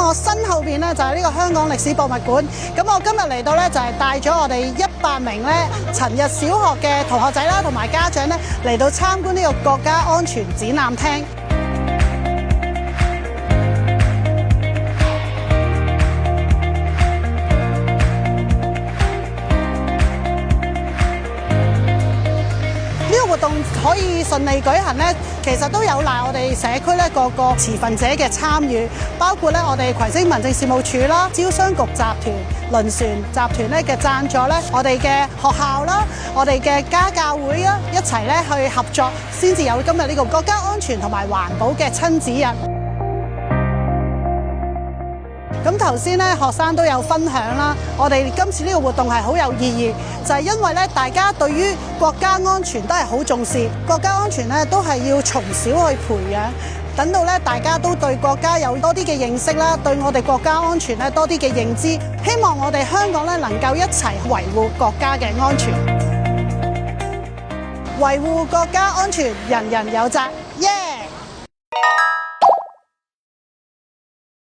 我身後邊咧就係呢個香港歷史博物館。咁我今日嚟到咧就係帶咗我哋100名咧陳日小學嘅同學仔啦，同埋家長咧嚟到參觀呢個國家安全展覽廳。活動可以順利舉行咧，其實都有賴我哋社區咧各個持份者嘅參與，包括咧我哋葵青民政事務處啦、招商局集團、輪船集團咧嘅贊助咧，我哋嘅學校啦、我哋嘅家教會啦，一齊咧去合作，先至有今日呢個國家安全同埋環保嘅親子日。咁頭先咧，學生都有分享啦。我哋今次呢個活動係好有意義，就係因為咧，大家對於國家安全都係好重視，國家安全咧都係要從小去培養，等到咧大家都對國家有多啲嘅認識啦，對我哋國家安全咧多啲嘅認知。希望我哋香港咧能夠一齊維護國家嘅安全，維護國家安全，人人有責。耶！